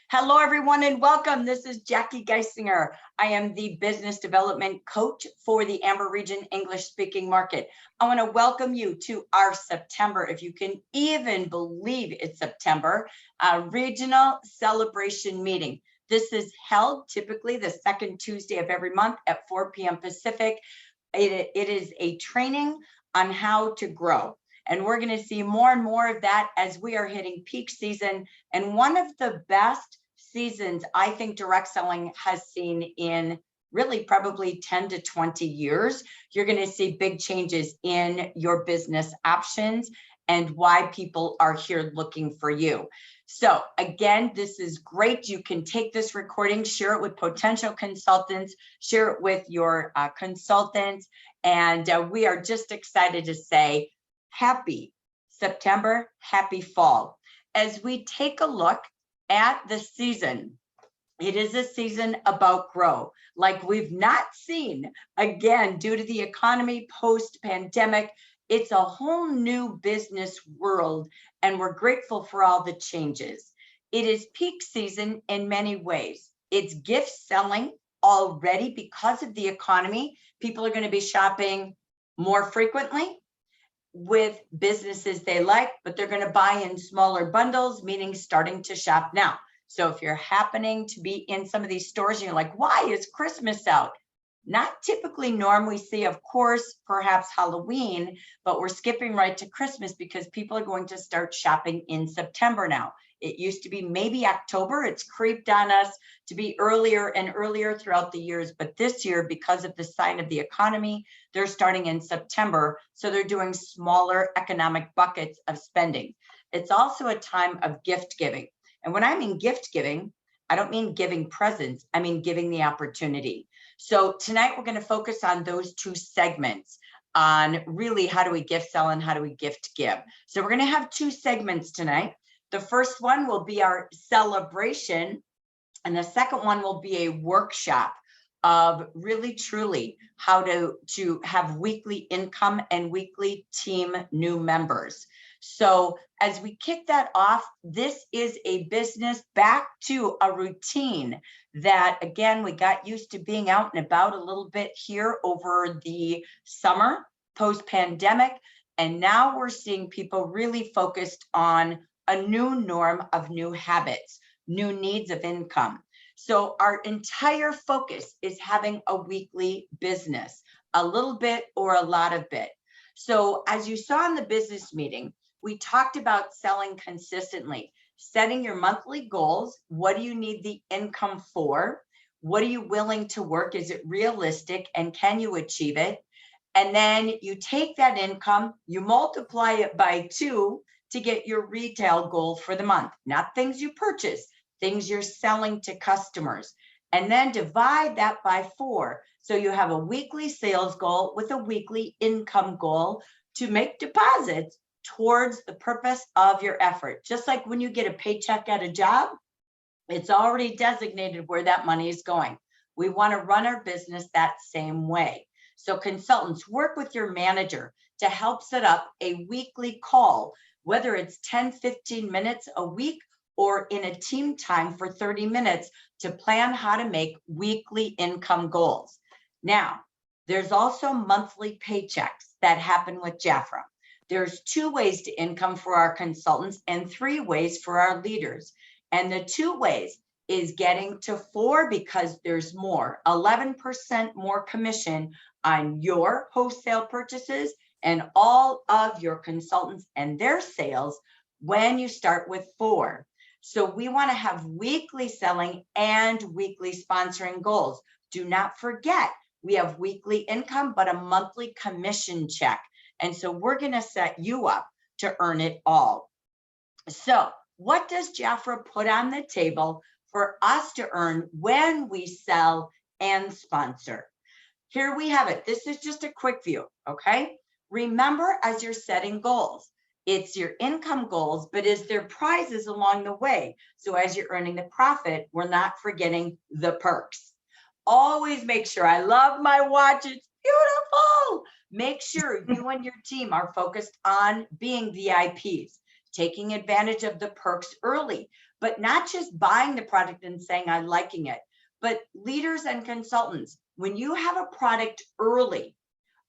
Hello, everyone, and welcome. This is Jackie Geisinger. I am the business development coach for the Amber Region English-speaking market. I want to welcome you to our September, if you can even believe it's September, regional celebration meeting. This is held typically the second Tuesday of every month at 4 p.m. Pacific. It is a training on how to grow. And we're going to see more and more of that as we are hitting peak season. And one of the best seasons I think direct selling has seen in really probably 10 to 20 years. You're going to see big changes in your business options and why people are here looking for you. So again, this is great. You can take this recording, share it with potential consultants, share it with your consultants. And we are just excited to say, happy September, happy fall. As we take a look at the season, it is a season about grow like we've not seen again due to the economy post-pandemic. It's a whole new business world, and we're grateful for all the changes. It is peak season in many ways. It's gift selling already because of the economy. People are going to be shopping more frequently with businesses they like, but they're going to buy in smaller bundles, meaning starting to shop now. So if you're happening to be in some of these stores and you're like, why is Christmas out? Not typically norm. We see, of course, perhaps Halloween, but we're skipping right to Christmas because people are going to start shopping in September now. It used to be maybe October. It's creeped on us to be earlier and earlier throughout the years. But this year, because of the sign of the economy, they're starting in September. So they're doing smaller economic buckets of spending. It's also a time of gift giving. And when I mean gift giving, I don't mean giving presents. I mean giving the opportunity. So tonight we're going to focus on those two segments on really how do we gift sell and how do we gift give. So we're going to have two segments tonight. The first one will be our celebration, and the second one will be a workshop of really truly how to have weekly income and weekly team new members. So as we kick that off, this is a business back to a routine that, again, we got used to being out and about a little bit here over the summer post-pandemic. And now we're seeing people really focused on a new norm of new habits, new needs of income. So our entire focus is having a weekly business, a little bit or a lot of bit. So as you saw in the business meeting, we talked about selling consistently, setting your monthly goals. What do you need the income for? What are you willing to work? Is it realistic? And can you achieve it? And then you take that income, you multiply it by 2 to get your retail goal for the month, not things you purchase, things you're selling to customers. And then divide that by 4. So you have a weekly sales goal with a weekly income goal to make deposits towards the purpose of your effort. Just like when you get a paycheck at a job, it's already designated where that money is going. We want to run our business that same way. So consultants, work with your manager to help set up a weekly call, whether it's 10, 15 minutes a week or in a team time for 30 minutes to plan how to make weekly income goals. Now, there's also monthly paychecks that happen with Jafra. There's 2 ways to income for our consultants and 3 ways for our leaders. And the 2 ways is getting to 4 because there's more, 11% more commission on your wholesale purchases and all of your consultants and their sales when you start with 4. So we want to have weekly selling and weekly sponsoring goals. Do not forget, we have weekly income, but a monthly commission check. And so we're going to set you up to earn it all. So what does Jafra put on the table for us to earn when we sell and sponsor? Here we have it. This is just a quick view, okay? Remember, as you're setting goals, it's your income goals, but is there prizes along the way? So as you're earning the profit, we're not forgetting the perks. Always make sure, I love my watch, it's beautiful. Make sure you and your team are focused on being VIPs. taking advantage of the perks early, but not just buying the product and saying, I'm liking it, but leaders and consultants, when you have a product early,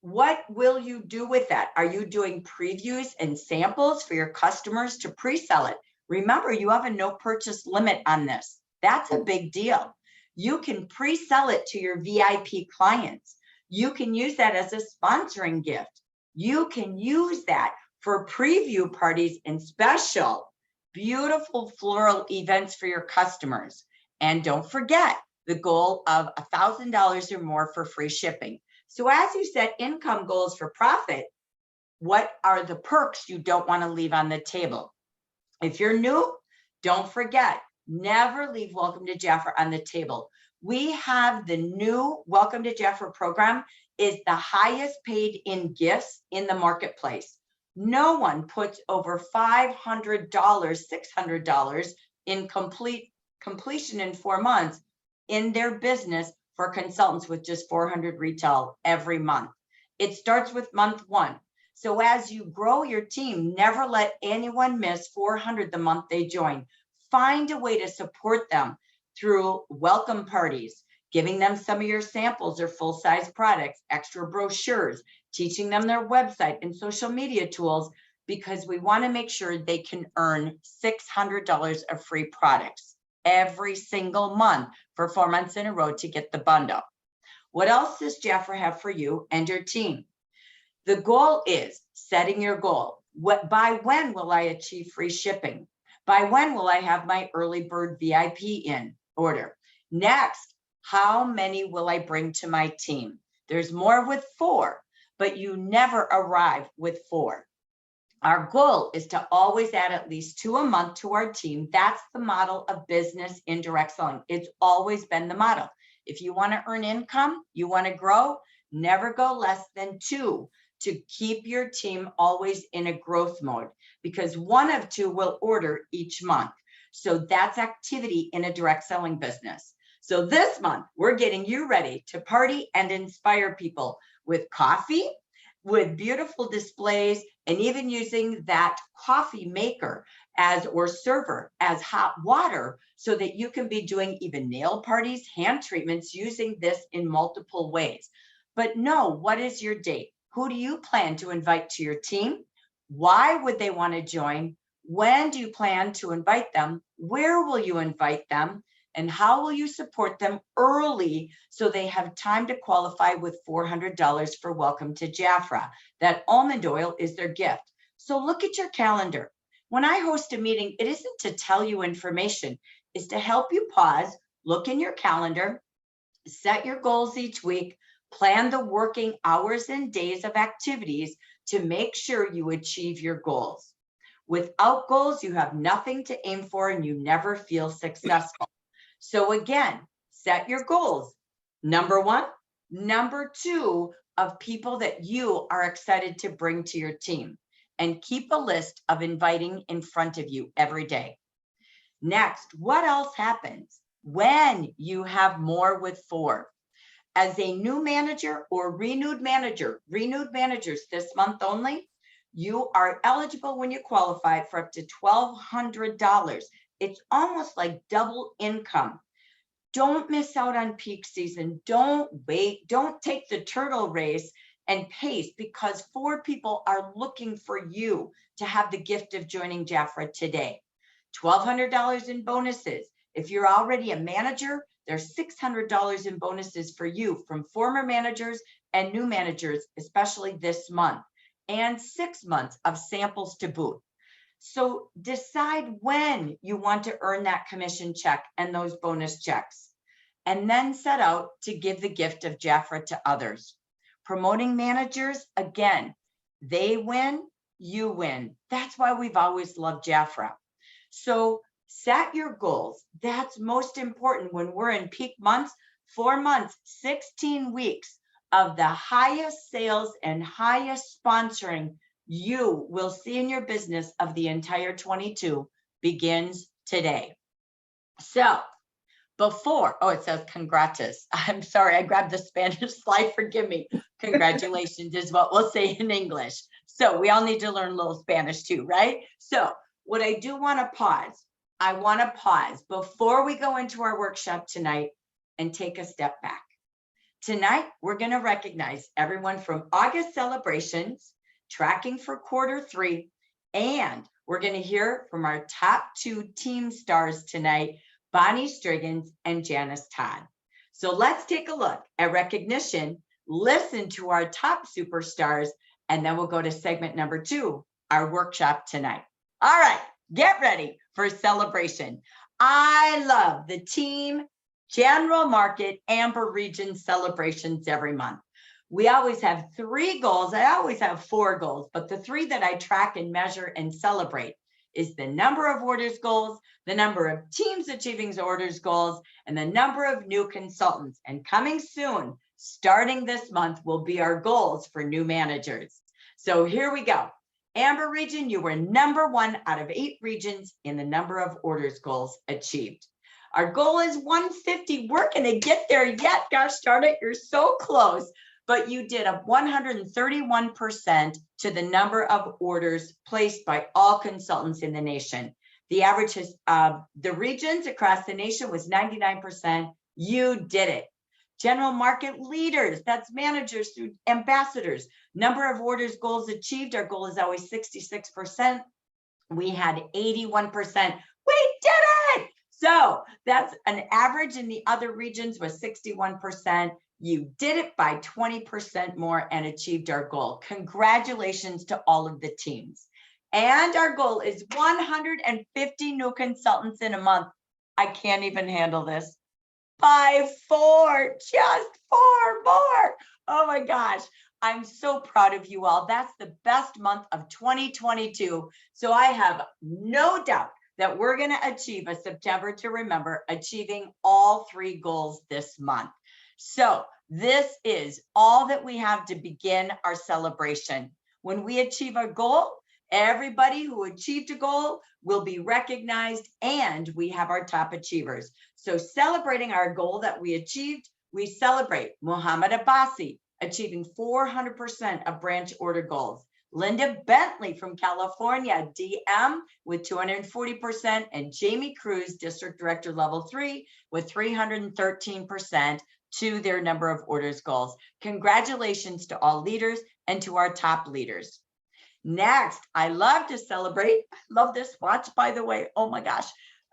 what will you do with that? Are you doing previews and samples for your customers to pre-sell it? Remember, you have a no purchase limit on this. That's a big deal. You can pre-sell it to your VIP clients. You can use that as a sponsoring gift. You can use that for preview parties and special, beautiful floral events for your customers. And don't forget the goal of $1,000 or more for free shipping. So as you set income goals for profit, what are the perks you don't want to leave on the table? If you're new, don't forget, never leave Welcome to Jafra on the table. We have the new Welcome to Jafra program is the highest paid in gifts in the marketplace. No one puts over $500, $600 in completion in 4 months in their business for consultants with just 400 retail every month. It starts with month 1. So as you grow your team, never let anyone miss 400 the month they join. Find a way to support them through welcome parties, giving them some of your samples or full-size products, extra brochures, teaching them their website and social media tools, because we want to make sure they can earn $600 of free products every single month for 4 months in a row to get the bundle. What else does Jafra have for you and your team? The goal is setting your goal. By when will I achieve free shipping? By when will I have my early bird VIP in order? Next, how many will I bring to my team? There's more with 4, but you never arrive with 4. Our goal is to always add at least 2 a month to our team. That's the model of business indirect selling. It's always been the model. If you want to earn income, you want to grow, never go less than 2 to keep your team always in a growth mode, because 1 of 2 will order each month. So that's activity in a direct selling business. So this month, we're getting you ready to party and inspire people with coffee, with beautiful displays, and even using that coffee maker or server as hot water, so that you can be doing even nail parties, hand treatments, using this in multiple ways. But know, what is your date? Who do you plan to invite to your team? Why would they want to join? When do you plan to invite them? Where will you invite them? And how will you support them early so they have time to qualify with $400 for Welcome to Jafra? That almond oil is their gift. So look at your calendar. When I host a meeting, it isn't to tell you information, it's to help you pause, look in your calendar, set your goals each week, plan the working hours and days of activities to make sure you achieve your goals. Without goals, you have nothing to aim for and you never feel successful. So again, set your goals. Number 1, number 2 of people that you are excited to bring to your team, and keep a list of inviting in front of you every day. Next, what else happens when you have more with 4? As a new manager or renewed managers this month only, you are eligible when you qualify for up to $1,200. It's almost like double income. Don't miss out on peak season. Don't wait. Don't take the turtle race and pace, because 4 people are looking for you to have the gift of joining Jafra today. $1,200 in bonuses. If you're already a manager, there's $600 in bonuses for you from former managers and new managers, especially this month, and 6 months of samples to boot. So decide when you want to earn that commission check and those bonus checks, and then set out to give the gift of Jafra to others. Promoting managers, again, they win, you win. That's why we've always loved Jafra. So set your goals. That's most important when we're in peak months, 4 months, 16 weeks of the highest sales and highest sponsoring you will see in your business of the entire 22 begins today. So it says congratus. I'm sorry, I grabbed the Spanish slide, forgive me. Congratulations is what we'll say in English. So we all need to learn a little Spanish too, right? So What I do want to pause, I want to pause before we go into our workshop tonight and take a step back. Tonight, we're going to recognize everyone from August celebrations, tracking for quarter 3, and we're going to hear from our top 2 team stars tonight, Bonnie Striggins and Janice Todd. So let's take a look at recognition, listen to our top superstars, and then we'll go to segment number 2, our workshop tonight. All right, get ready for celebration. I love the team General Market Amber Region celebrations every month. We always have 3 goals. I always have 4 goals, but the 3 that I track and measure and celebrate is the number of orders goals, the number of teams achieving orders goals, and the number of new consultants. And coming soon, starting this month, will be our goals for new managers. So here we go. Amber Region, you were number 1 out of 8 regions in the number of orders goals achieved. Our goal is 150. We're going to get there yet. Gosh darn it, you're so close. But you did a 131% to the number of orders placed by all consultants in the nation. The average is, the regions across the nation was 99%. You did it. General market leaders, that's managers through ambassadors. Number of orders goals achieved. Our goal is always 66%. We had 81%. We did it. So that's an average in the other regions was 61%. You did it by 20% more and achieved our goal. Congratulations to all of the teams. And our goal is 150 new consultants in a month. I can't even handle this. By 4, just 4 more. Oh my gosh. I'm so proud of you all. That's the best month of 2022. So I have no doubt that we're going to achieve a September to remember, achieving all 3 goals this month. So this is all that we have to begin our celebration. When we achieve a goal, everybody who achieved a goal will be recognized, and we have our top achievers. So celebrating our goal that we achieved, we celebrate Muhammad Abbasi achieving 400% of branch order goals. Linda Bentley from California, DM with 240%, and Jamie Cruz, District Director Level 3 with 313% to their number of orders goals. Congratulations to all leaders and to our top leaders. Next, I love to celebrate. I love this watch, by the way. Oh my gosh.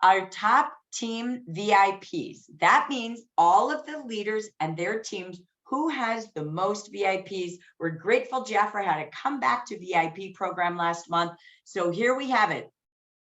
Our top team VIPs. That means all of the leaders and their teams who has the most VIPs. We're grateful Jafra had to come back to VIP program last month. So here we have it.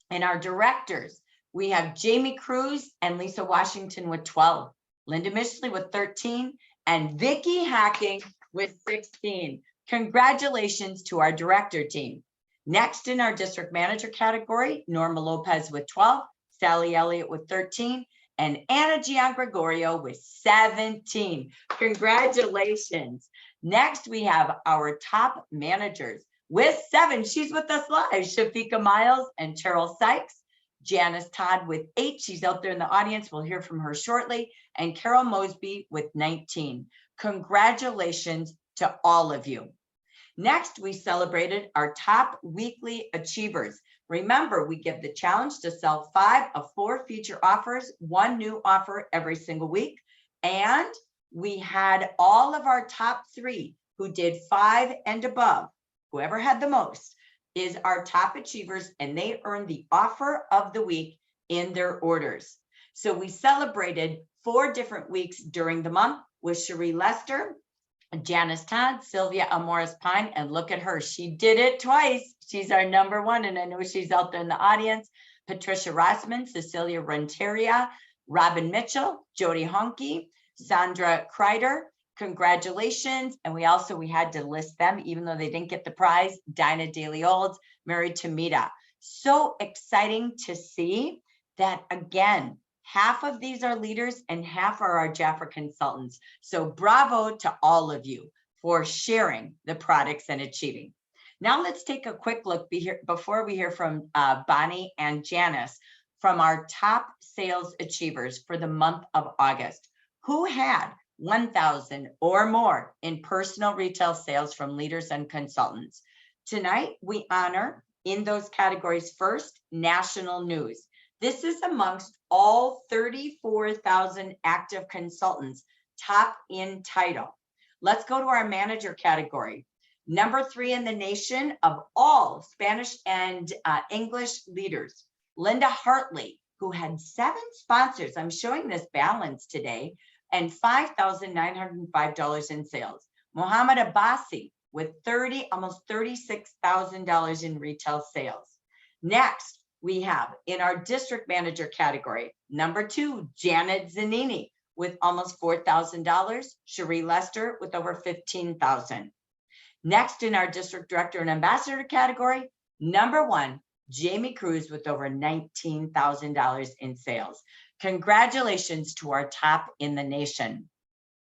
And our directors, we have Jamie Cruz and Lisa Washington with 12, Linda Mishley with 13, and Vicki Hacking with 16. Congratulations to our director team. Next in our district manager category, Norma Lopez with 12, Sally Elliott with 13, and Anna Gian Gregorio with 17. Congratulations. Next, we have our top managers with 7. She's with us live, Shafika Miles and Cheryl Sykes. Janice Todd with 8. She's out there in the audience. We'll hear from her shortly. And Carol Mosby with 19. Congratulations to all of you. Next, we celebrated our top weekly achievers. Remember, we give the challenge to sell 5 of 4 feature offers, 1 new offer every single week. And we had all of our top 3 who did 5 and above. Whoever had the most is our top achievers, and they earned the offer of the week in their orders. So we celebrated 4 different weeks during the month with Cherie Lester, Janice Todd, Sylvia Amoris Pine, and look at her. She did it twice. She's our number 1, and I know she's out there in the audience. Patricia Rossman, Cecilia Renteria, Robin Mitchell, Jody Honke, Sandra Kreider. Congratulations. And we had to list them, even though they didn't get the prize. Dinah Daly Olds, Mary Tamita. So exciting to see that again. Half of these are leaders and half are our Jafra consultants. So bravo to all of you for sharing the products and achieving. Now let's take a quick look before we hear from Bonnie and Janice from our top sales achievers for the month of August. Who had 1,000 or more in personal retail sales from leaders and consultants? Tonight, we honor in those categories. First, national news. This is amongst all 34,000 active consultants, top in title. Let's go to our manager category. Number 3 in the nation of all Spanish and English leaders, Linda Hartley, who had 7 sponsors. I'm showing this balance today, and $5,905 in sales. Mohammed Abbasi with almost $36,000 in retail sales. Next, we have in our district manager category, number 2, Janet Zanini with almost $4,000. Cherie Lester with over $15,000. Next, in our district director and ambassador category, number 1, Jamie Cruz with over $19,000 in sales. Congratulations to our top in the nation.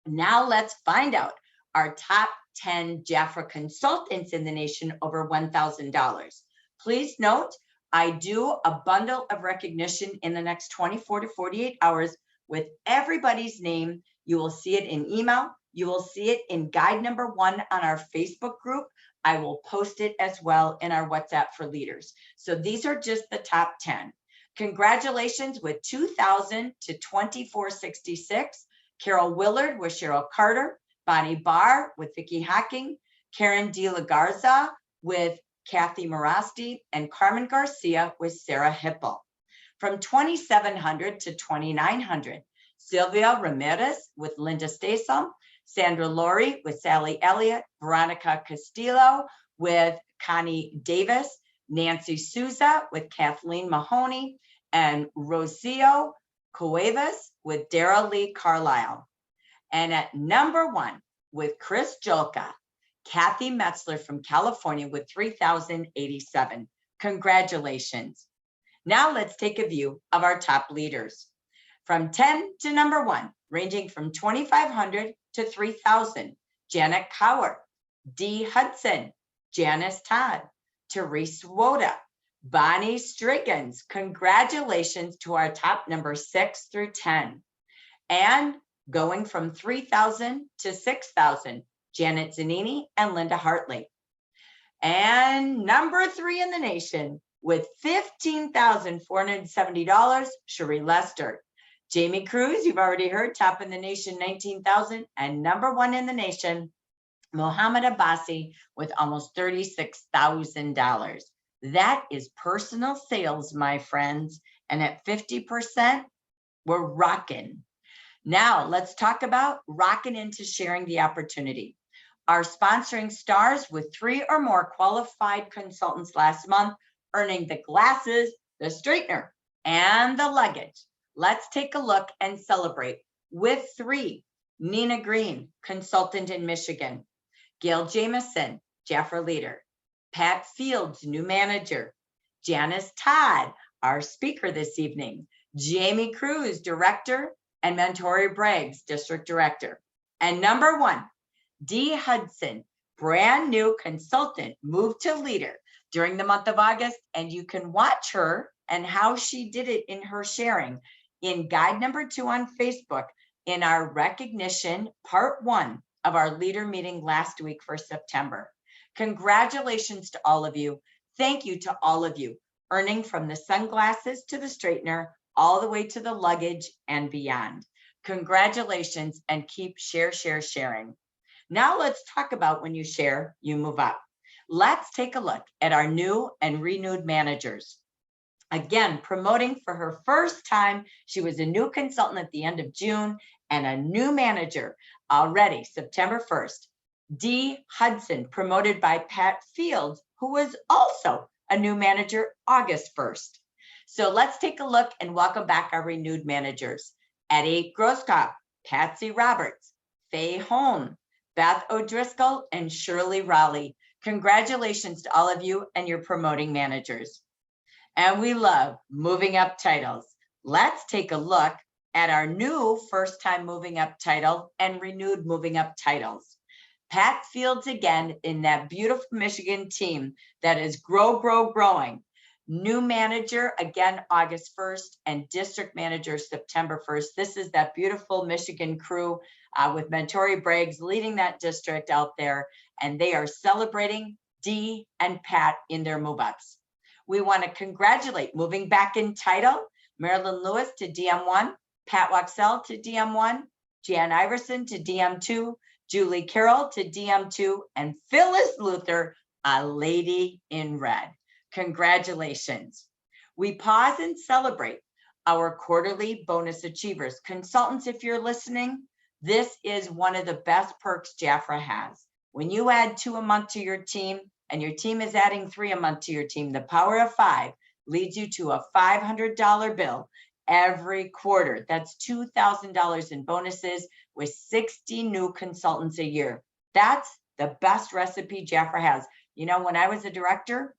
Now let's find out our top 10 Jafra consultants in the nation over $1,000. Please note, I do a bundle of recognition in the next 24 to 48 hours with everybody's name. You will see it in email. You will see it in guide number 1 on our Facebook group. I will post it as well in our WhatsApp for leaders. So these are just the top 10. Congratulations with 2,000 to 2466. Carol Willard with Cheryl Carter, Bonnie Barr with Vicki Hacking, Karen De La Garza with Kathy Morasti, and Carmen Garcia with Sarah Hipple. From 2,700 to 2,900, Sylvia Ramirez with Linda Stasom, Sandra Laurie with Sally Elliott, Veronica Castillo with Connie Davis, Nancy Souza with Kathleen Mahoney, and Rocio Cuevas with Dara Lee Carlisle. And at number 1 with Chris Jolka, Kathy Metzler from California with 3,087. Congratulations. Now let's take a view of our top leaders. From 10 to number 1, ranging from 2,500 to 3,000, Janet Cower, Dee Hudson, Janice Todd, Therese Woda, Bonnie Striggins. Congratulations to our top number 6 through 10. And going from 3,000 to 6,000, Janet Zanini and Linda Hartley. And number 3 in the nation with $15,470, Cherie Lester. Jamie Cruz, you've already heard, top in the nation, 19,000, and number 1 in the nation, Mohammed Abbasi with almost $36,000. That is personal sales, my friends. And at 50%, we're rocking. Now let's talk about rocking into sharing the opportunity. Our sponsoring stars with 3 or more qualified consultants last month, earning the glasses, the straightener, and the luggage. Let's take a look and celebrate with 3. Nina Green, consultant in Michigan. Gail Jamison, Jafra leader. Pat Fields, new manager. Janice Todd, our speaker this evening. Jamie Cruz, director, and Mentori Braggs, district director. And number 1, Dee Hudson, brand new consultant, moved to leader during the month of August, and you can watch her and how she did it in her sharing in guide number 2 on Facebook in our recognition part 1 of our leader meeting last week for September. Congratulations to all of you. Thank you to all of you, earning from the sunglasses to the straightener, all the way to the luggage and beyond. Congratulations, and keep sharing. Now let's talk about when you share, you move up. Let's take a look at our new and renewed managers. Again, promoting for her first time. She was a new consultant at the end of June and a new manager already September 1st. Dee Hudson, promoted by Pat Fields, who was also a new manager August 1st. So let's take a look and welcome back our renewed managers. Eddie Grosskopf, Patsy Roberts, Faye Holm, Beth O'Driscoll, and Shirley Raleigh. Congratulations to all of you and your promoting managers. And we love moving up titles. Let's take a look at our new first time moving up title and renewed moving up titles. Pat Fields again in that beautiful Michigan team that is growing. New manager again August 1st and district manager September 1st. This is that beautiful Michigan crew with Mentori Braggs leading that district out there, and they are celebrating Dee and Pat in their move ups. We want to congratulate, moving back in title, Marilyn Lewis to DM1, Pat Waxell to DM1, Jan Iverson to DM2, Julie Carroll to DM2, and Phyllis Luther, a lady in red. Congratulations. We pause and celebrate our quarterly bonus achievers. Consultants, if you're listening, this is one of the best perks Jafra has. When you add 2 a month to your team and your team is adding 3 a month to your team, the power of 5 leads you to a $500 bill every quarter. That's $2,000 in bonuses with 60 new consultants a year. That's the best recipe Jafra has. You know, when I was a director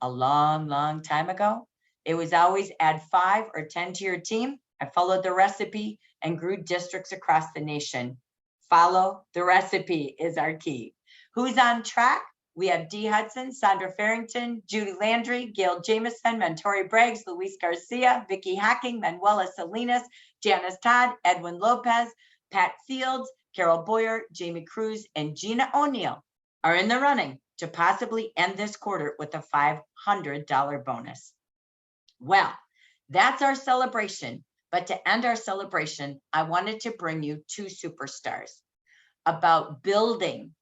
a long time ago, it was always add 5 or 10 to your team. I followed the recipe and grew districts across the nation. Follow the recipe is our key. Who's on track? We have Dee Hudson, Sandra Farrington, Judy Landry, Gail Jameson, Mentori Braggs, Luis Garcia, Vicky Hacking, Manuela Salinas, Janice Todd, Edwin Lopez, Pat Fields, Carol Boyer, Jamie Cruz, and Gina O'Neill are in the running to possibly end this quarter with a $500 bonus. Well, that's our celebration. But to end our celebration, I wanted to bring you 2 superstars about building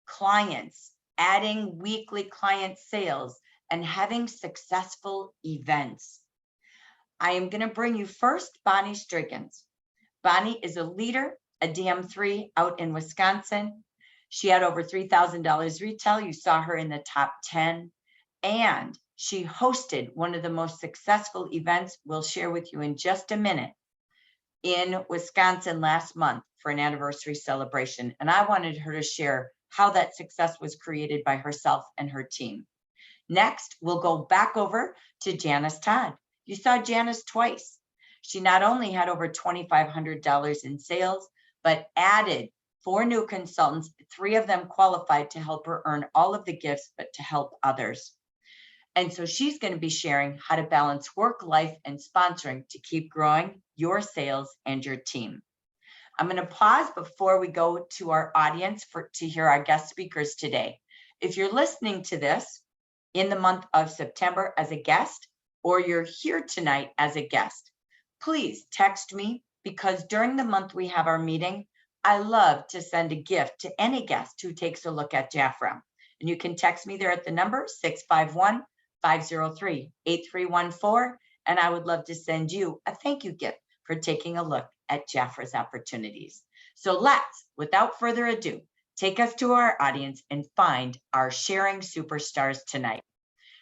clients, adding weekly client sales, and having successful events. I am going to bring you first Bonnie Striggins. Bonnie is a leader, a DM3 out in Wisconsin. She had over $3,000 retail. You saw her in the top 10. And she hosted one of the most successful events we'll share with you in just a minute in Wisconsin last month for an anniversary celebration. And I wanted her to share how that success was created by herself and her team. Next, we'll go back over to Janice Todd. You saw Janice twice. She not only had over $2,500 in sales, but added 4 new consultants. 3 of them qualified to help her earn all of the gifts, but to help others. And so she's going to be sharing how to balance work, life, and sponsoring to keep growing your sales and your team. I'm going to pause before we go to our audience to hear our guest speakers today. If you're listening to this in the month of September as a guest, or you're here tonight as a guest, please text me, because during the month we have our meeting, I love to send a gift to any guest who takes a look at Jafra. And you can text me there at the number 651-503-8314, and I would love to send you a thank you gift for taking a look at Jafra's opportunities. So let's, without further ado, take us to our audience and find our sharing superstars tonight.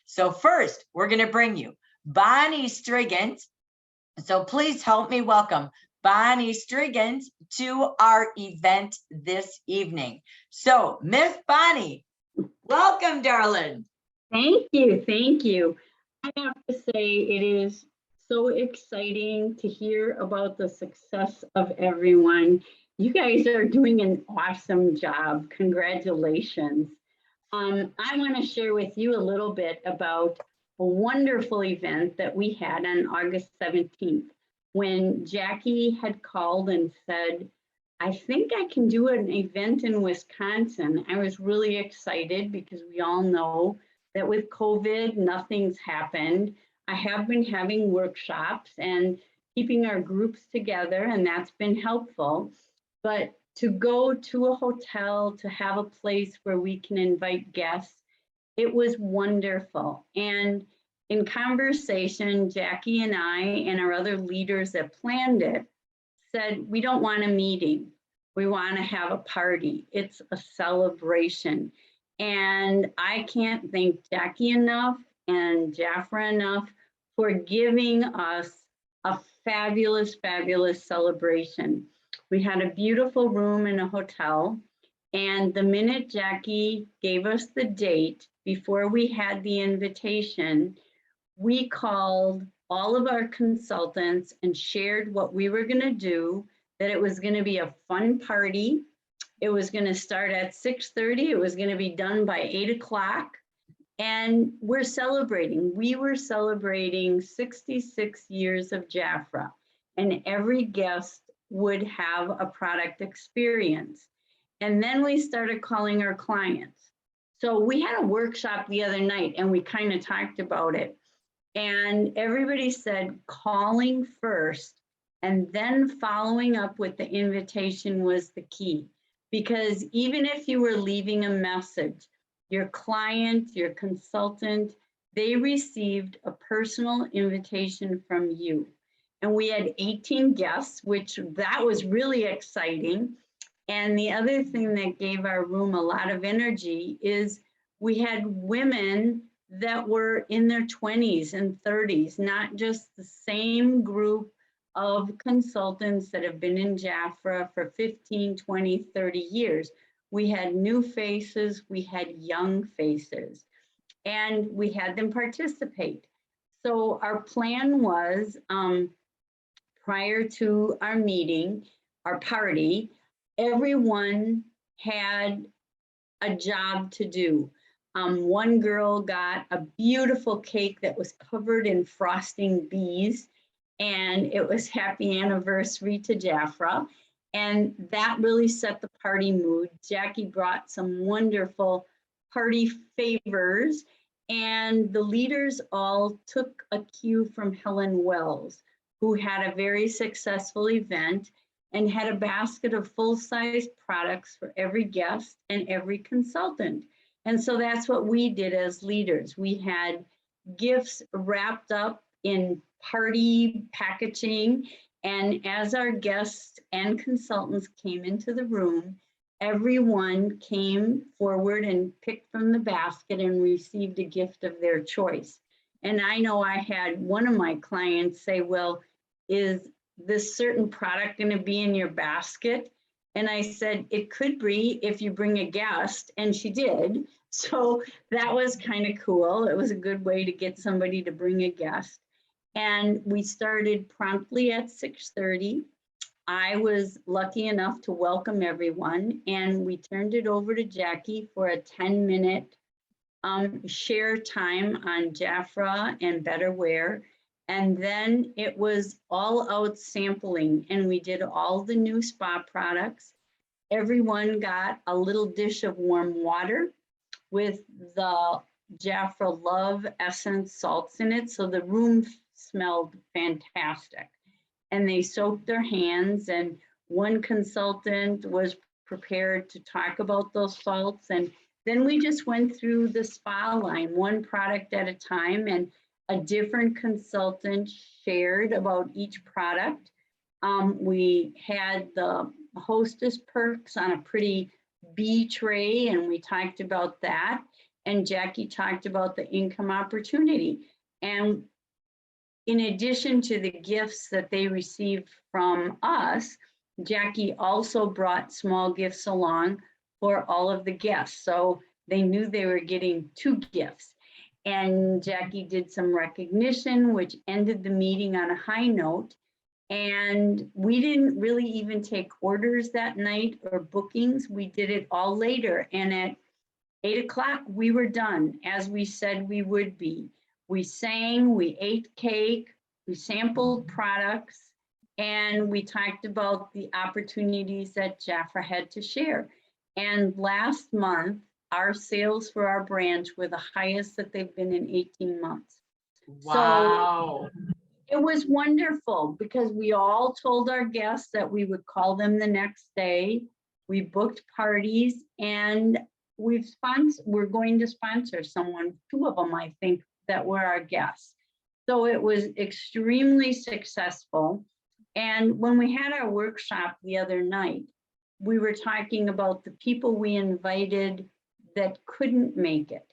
So first, we're going to bring you Bonnie Striggins. So please help me welcome Bonnie Striggins to our event this evening. So Miss Bonnie, welcome, darling. Thank you. Thank you. I have to say it is so exciting to hear about the success of everyone. You guys are doing an awesome job. Congratulations. I want to share with you a little bit about a wonderful event that we had on August 17th when Jackie had called and said, I think I can do an event in Wisconsin. I was really excited because we all know that with COVID, nothing's happened. I have been having workshops and keeping our groups together, and that's been helpful. But to go to a hotel, to have a place where we can invite guests, it was wonderful. And in conversation, Jackie and I and our other leaders that planned it said, we don't want a meeting. We want to have a party. It's a celebration. And I can't thank Jackie enough and Jafra enough for giving us a fabulous, fabulous celebration. We had a beautiful room in a hotel. And the minute Jackie gave us the date before we had the invitation, we called all of our consultants and shared what we were going to do, that it was going to be a fun party. It was going to start at 6:30. It was going to be done by 8 o'clock. And we're celebrating. We were celebrating 66 years of Jafra. And every guest would have a product experience. And then we started calling our clients. So we had a workshop the other night and we kind of talked about it. And everybody said calling first and then following up with the invitation was the key. Because even if you were leaving a message, your client, your consultant, they received a personal invitation from you. And we had 18 guests, which that was really exciting. And the other thing that gave our room a lot of energy is we had women that were in their 20s and 30s, not just the same group of consultants that have been in Jafra for 15, 20, 30 years. We had new faces, we had young faces, and we had them participate. So our plan was prior to our meeting, our party, everyone had a job to do. One girl got a beautiful cake that was covered in frosting bees, and it was happy anniversary to Jafra. And that really set the party mood. Jackie brought some wonderful party favors, and the leaders all took a cue from Helen Wells, who had a very successful event and had a basket of full-size products for every guest and every consultant. And so that's what we did as leaders. We had gifts wrapped up in party packaging. And as our guests and consultants came into the room, everyone came forward and picked from the basket and received a gift of their choice. And I know I had one of my clients say, well, is this certain product going to be in your basket? And I said, it could be if you bring a guest, and she did. So that was kind of cool. It was a good way to get somebody to bring a guest. And we started promptly at 6:30. I was lucky enough to welcome everyone, and we turned it over to Jackie for a 10-minute share time on Jafra and Betterware. And then it was all out sampling, and we did all the new spa products. Everyone got a little dish of warm water with the Jafra Love Essence salts in it. So the room smelled fantastic. And they soaked their hands, and one consultant was prepared to talk about those salts. And then we just went through the spa line, one product at a time, and a different consultant shared about each product. We had the hostess perks on a pretty bee tray, and we talked about that. And Jackie talked about the income opportunity. And in addition to the gifts that they received from us, Jackie also brought small gifts along for all of the guests. So they knew they were getting 2 gifts. And Jackie did some recognition, which ended the meeting on a high note. And we didn't really even take orders that night or bookings. We did it all later. And at 8 o'clock, we were done, as we said we would be. We sang, we ate cake, we sampled products, and we talked about the opportunities that Jafra had to share. And last month, our sales for our branch were the highest that they've been in 18 months. Wow. So it was wonderful because we all told our guests that we would call them the next day. We booked parties, and we're going to sponsor someone, 2 of them, I think, that were our guests. So it was extremely successful. And when we had our workshop the other night, we were talking about the people we invited that couldn't make it.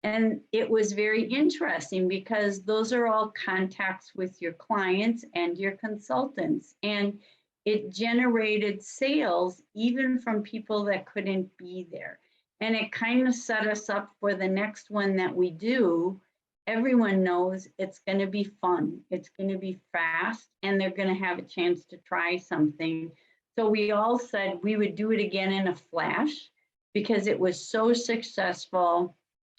And it was very interesting because those are all contacts with your clients and your consultants. And it generated sales even from people that couldn't be there. And it kind of set us up for the next one that we do. Everyone knows it's going to be fun. It's going to be fast, and they're going to have a chance to try something. So we all said we would do it again in a flash because it was so successful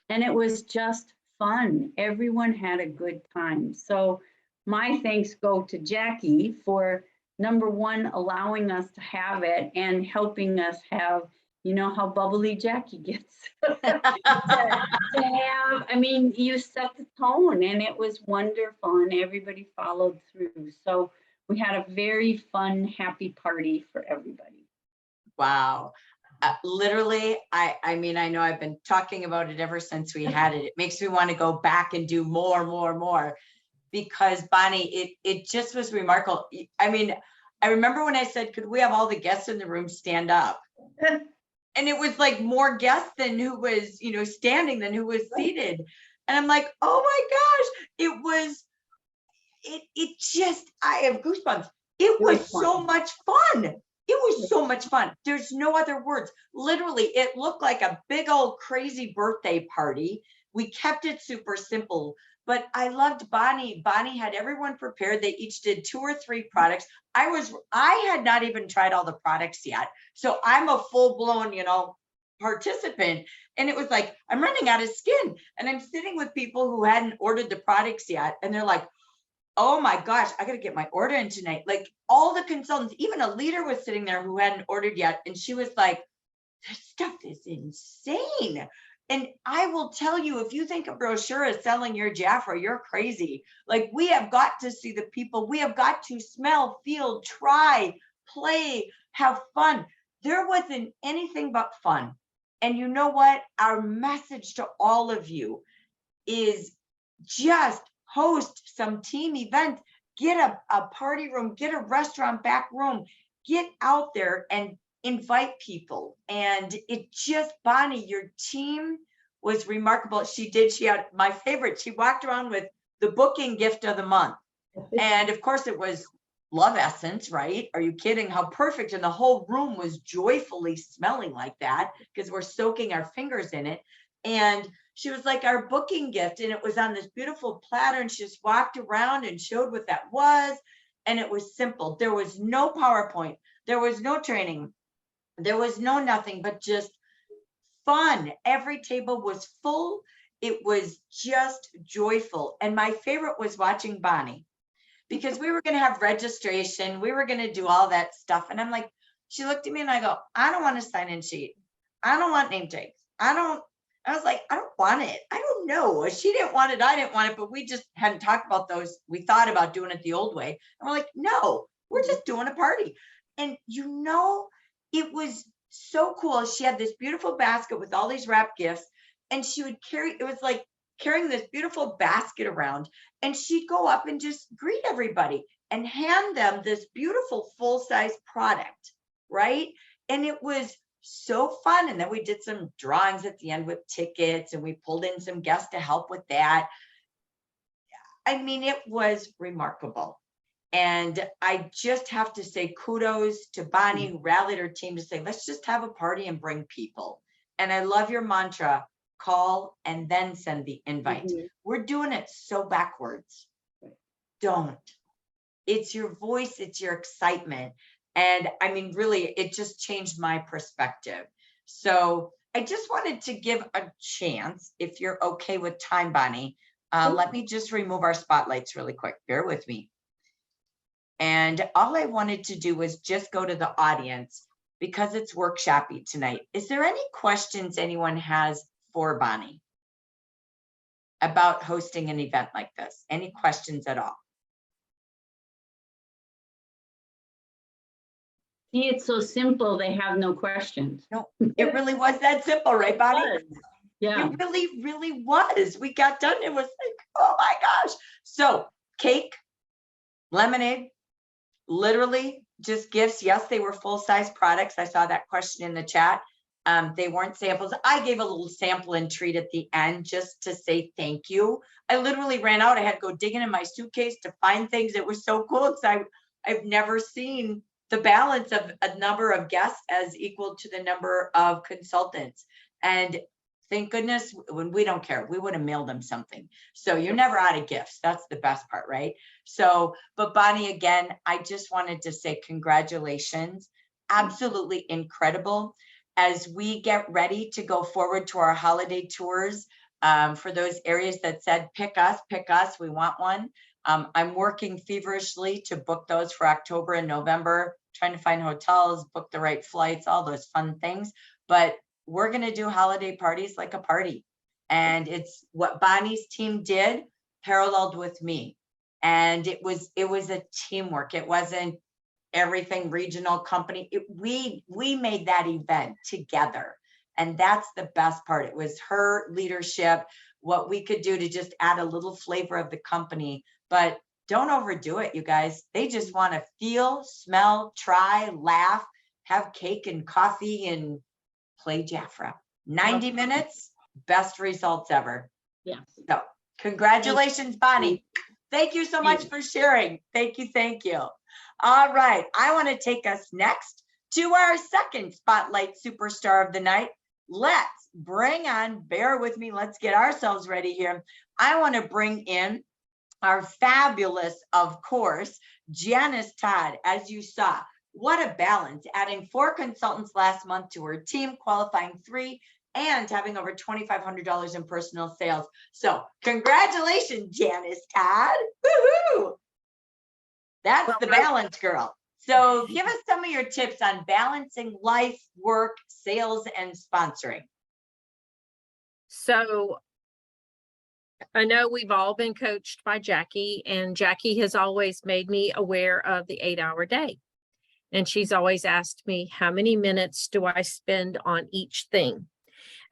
and it was just fun. Everyone had a good time. So my thanks go to Jackie for, number one, allowing us to have it and helping us have, you know how bubbly Jackie gets. To have, I mean, you set the tone and it was wonderful and everybody followed through. So we had a very fun, happy party for everybody. Wow. Literally, I mean, I know I've been talking about it ever since we had it. It makes me want to go back and do more, because Bonnie, it just was remarkable. I mean, I remember when I said, could we have all the guests in the room stand up? And it was like more guests than who was, you know, standing than who was seated. And I'm like, oh my gosh, it just, I have goosebumps. It was so much fun. It was so much fun. There's no other words. Literally, it looked like a big old crazy birthday party. We kept it super simple, but I loved Bonnie. Bonnie had everyone prepared. They each did 2 or 3 products. I had not even tried all the products yet. So I'm a full blown, you know, participant. And it was like, I'm running out of skin. And I'm sitting with people who hadn't ordered the products yet. And they're like, oh my gosh, I got to get my order in tonight. Like all the consultants, even a leader was sitting there who hadn't ordered yet. And she was like, this stuff is insane. And I will tell you, if you think a brochure is selling your Jafra, you're crazy. Like we have got to see the people. We have got to smell, feel, try, play, have fun. There wasn't anything but fun. And you know what? Our message to all of you is just host some team events, get a party room, get a restaurant back room, get out there and invite people. And it just, Bonnie, your team was remarkable. She had my favorite. She walked around with the booking gift of the month. And of course it was Love Essence, right? Are you kidding? How perfect. And the whole room was joyfully smelling like that because we're soaking our fingers in it. And she was like our booking gift, and it was on this beautiful platter, and she just walked around and showed what that was. And it was simple. There was no PowerPoint. There was no training. There was no nothing, but just fun. Every table was full. It was just joyful. And my favorite was watching Bonnie, because we were going to have registration. We were going to do all that stuff. And I'm like, she looked at me and I go, I don't want a sign-in sheet. I don't want name tags. I was like, I don't want it. I don't know. She didn't want it. I didn't want it, but we just hadn't talked about those. We thought about doing it the old way. And we're like, no, we're just doing a party. And you know, it was so cool. She had this beautiful basket with all these wrap gifts, and she would it was like carrying this beautiful basket around, and she'd go up and just greet everybody and hand them this beautiful full-size product, right? And it was so fun. And then we did some drawings at the end with tickets, and we pulled in some guests to help with that. I mean, it was remarkable. And I just have to say kudos to Bonnie, who rallied her team to say, let's just have a party and bring people. And I love your mantra, call and then send the invite. We're doing it so backwards. Don't. It's your voice, it's your excitement. And I mean, really, it just changed my perspective. So I just wanted to give a chance, if you're okay with time, Bonnie, let me just remove our spotlights really quick. Bear with me. And all I wanted to do was just go to the audience because it's workshoppy tonight. Is there any questions anyone has for Bonnie about hosting an event like this? Any questions at all? See, it's so simple, they have no questions. No, it really was that simple, right, Bonnie? Yeah. It really, really was. We got done. It was like, oh my gosh. So cake, lemonade, literally just gifts. Yes, they were full-size products. I saw that question in the chat. They weren't samples. I gave a little sample and treat at the end just to say thank you. I literally ran out. I had to go digging in my suitcase to find things. It was so cool because I've never seen the balance of a number of guests as equal to the number of consultants. And thank goodness, when we don't care, we would have mailed them something. So you're never out of gifts. That's the best part, right? So, but Bonnie, again, I just wanted to say congratulations. Absolutely incredible. As we get ready to go forward to our holiday tours, for those areas that said, pick us, we want one. I'm working feverishly to book those for October and November, trying to find hotels, book the right flights, all those fun things. but we're going to do holiday parties like a party. And it's what Bonnie's team did paralleled with me. And it was a teamwork. It wasn't everything regional company. We made that event together. And that's the best part. It was her leadership, what we could do to just add a little flavor of the company. But don't overdo it, you guys. They just want to feel, smell, try, laugh, have cake and coffee and play Jafra. 90 minutes, best results ever. Yes. So congratulations, Bonnie. Thank you so much for sharing. Thank you. Thank you. All right. I want to take us next to our second spotlight superstar of the night. Let's bring on, bear with me. Let's get ourselves ready here. I want to bring in our fabulous, of course, Janice Todd. As you saw, what a balance, adding 4 consultants last month to her team, qualifying 3, and having over $2,500 in personal sales. So congratulations, Janice Todd. Woohoo! That's the balance girl. So give us some of your tips on balancing life, work, sales, and sponsoring. So I know we've all been coached by Jackie, and Jackie has always made me aware of the 8-hour day. And she's always asked me, how many minutes do I spend on each thing?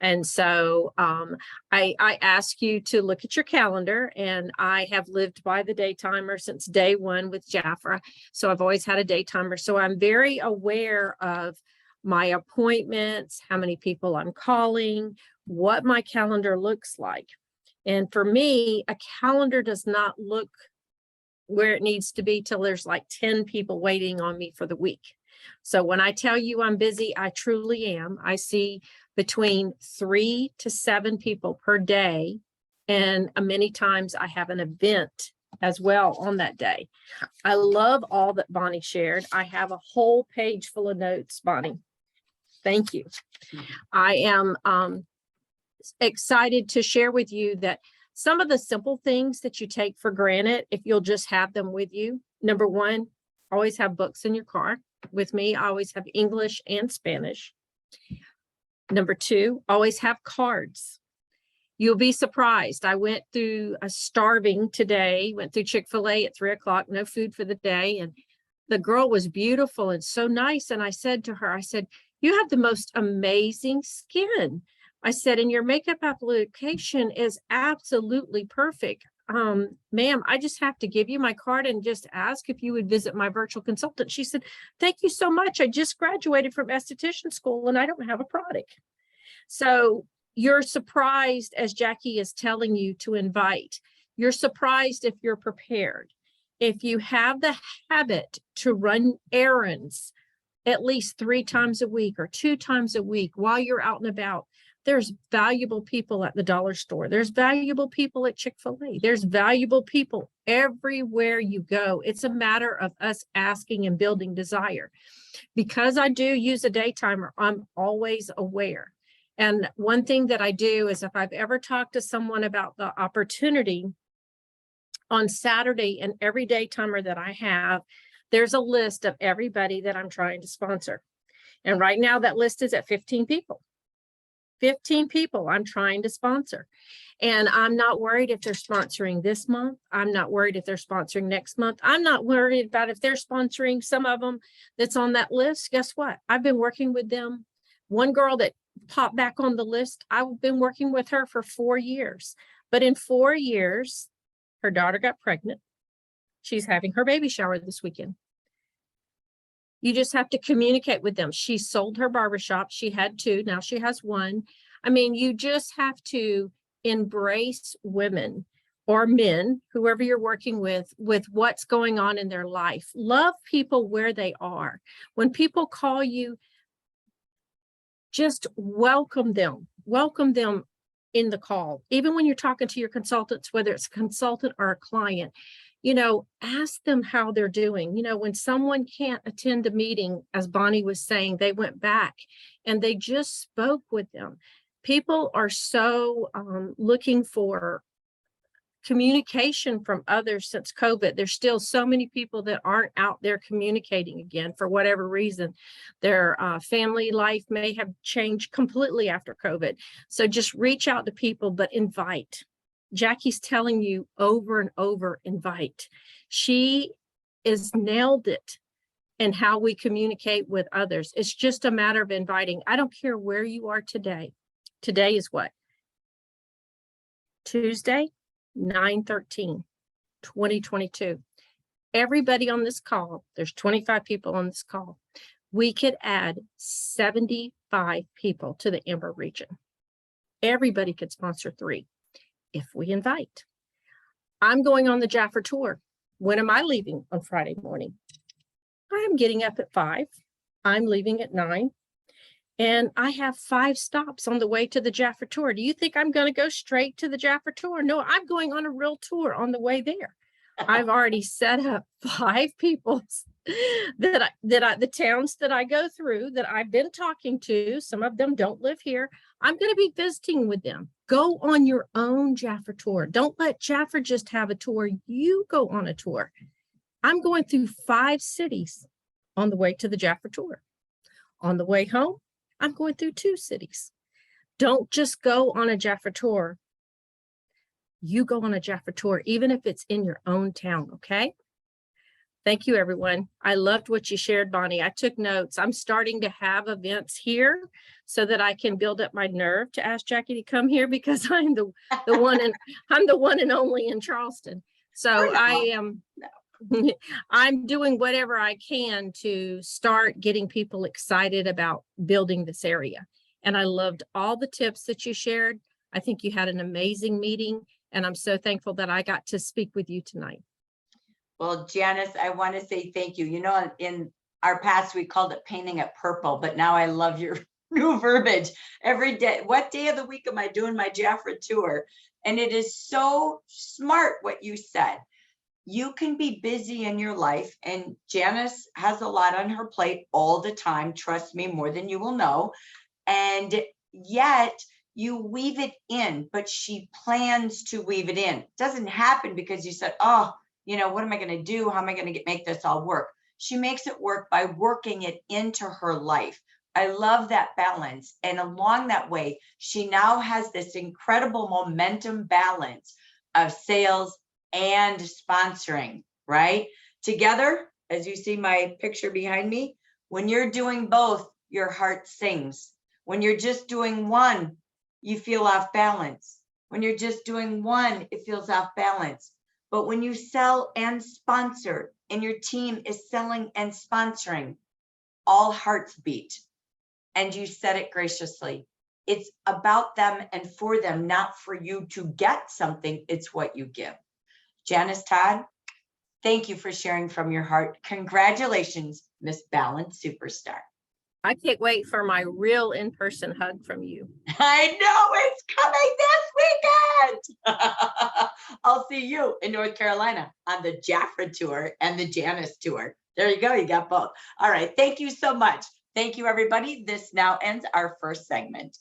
And so I ask you to look at your calendar, and I have lived by the day timer since day one with Jafra. So I've always had a day timer. So I'm very aware of my appointments, how many people I'm calling, what my calendar looks like. And for me, a calendar does not look where it needs to be till there's like 10 people waiting on me for the week. So when I tell you I'm busy, I truly am. I see between 3 to 7 people per day. And many times I have an event as well on that day. I love all that Bonnie shared. I have a whole page full of notes, Bonnie. Thank you. I am excited to share with you that some of the simple things that you take for granted, if you'll just have them with you. Number one, always have books in your car. With me, I always have English and Spanish. Number two, always have cards. You'll be surprised. I went through a starving today, went through Chick-fil-A at 3 o'clock, no food for the day. And the girl was beautiful and so nice. And I said to her, I said, you have the most amazing skin. I said, and your makeup application is absolutely perfect. Ma'am, I just have to give you my card and just ask if you would visit my virtual consultant. She said, thank you so much. I just graduated from esthetician school and I don't have a product. So you're surprised, as Jackie is telling you to invite. You're surprised if you're prepared. If you have the habit to run errands at least 3 times a week or 2 times a week while you're out and about, there's valuable people at the dollar store. There's valuable people at Chick-fil-A. There's valuable people everywhere you go. It's a matter of us asking and building desire. Because I do use a day timer, I'm always aware. And one thing that I do is if I've ever talked to someone about the opportunity on Saturday and every day timer that I have, there's a list of everybody that I'm trying to sponsor. And right now that list is at 15 people. 15 people I'm trying to sponsor. And I'm not worried if they're sponsoring this month. I'm not worried if they're sponsoring next month. I'm not worried about if they're sponsoring some of them that's on that list. Guess what? I've been working with them. One girl that popped back on the list, I've been working with her for 4 years. But in 4 years, her daughter got pregnant. She's having her baby shower this weekend. You just have to communicate with them. She sold her barbershop. She had 2. Now she has 1. I mean, you just have to embrace women or men, whoever you're working with what's going on in their life. Love people where they are. When people call you, just welcome them. Welcome them in the call. Even when you're talking to your consultants, whether it's a consultant or a client, ask them how they're doing. When someone can't attend a meeting, as Bonnie was saying, they went back and they just spoke with them. People are so looking for communication from others since COVID. There's still so many people that aren't out there communicating again for whatever reason. Their family life may have changed completely after COVID. So just reach out to people, but invite. Jackie's telling you over and over, invite. She is nailed it in how we communicate with others. It's just a matter of inviting. I don't care where you are today. Today is what? Tuesday, 9/13/2022. Everybody on this call, there's 25 people on this call. We could add 75 people to the Amber region. Everybody could sponsor 3 if we invite. I'm going on the Jaffa tour. When am I leaving on Friday morning? I'm getting up at 5. I'm leaving at 9. And I have 5 stops on the way to the Jaffa tour. Do you think I'm going to go straight to the Jaffa tour? No, I'm going on a real tour on the way there. I've already set up 5 people the towns that I go through that I've been talking to. Some of them don't live here. I'm going to be visiting with them. Go on your own Jaffa tour. Don't let Jaffa just have a tour. You go on a tour. I'm going through 5 cities on the way to the Jaffa tour. On the way home, I'm going through 2 cities. Don't just go on a Jaffa tour. You go on a Jaffa tour, even if it's in your own town, okay? Thank you, everyone. I loved what you shared, Bonnie. I took notes. I'm starting to have events here so that I can build up my nerve to ask Jackie to come here because I'm the one and only in Charleston. So I'm doing whatever I can to start getting people excited about building this area. And I loved all the tips that you shared. I think you had an amazing meeting, and I'm so thankful that I got to speak with you tonight. Well, Janice, I want to say thank you. You know, in our past, we called it painting it purple, but now I love your new verbiage. Every day, what day of the week am I doing my Jaffa tour? And it is so smart what you said. You can be busy in your life, and Janice has a lot on her plate all the time. Trust me, more than you will know. And yet you weave it in, but she plans to weave it in. It doesn't happen because you said, oh, you know, what am I going to do? How am I going to make this all work? She makes it work by working it into her life. I love that balance. And along that way, she now has this incredible momentum balance of sales and sponsoring, right? Together, as you see my picture behind me, when you're doing both, your heart sings. When you're just doing one, you feel off balance. When you're just doing one, it feels off balance. But when you sell and sponsor, and your team is selling and sponsoring, all hearts beat. And you said it graciously. It's about them and for them, not for you to get something. It's what you give. Janice Todd, thank you for sharing from your heart. Congratulations, Miss Balance Superstar. I can't wait for my real in-person hug from you. I know it's coming this weekend. I'll see you in North Carolina on the Jaffa tour and the Janice tour. There you go. You got both. All right. Thank you so much. Thank you, everybody. This now ends our first segment.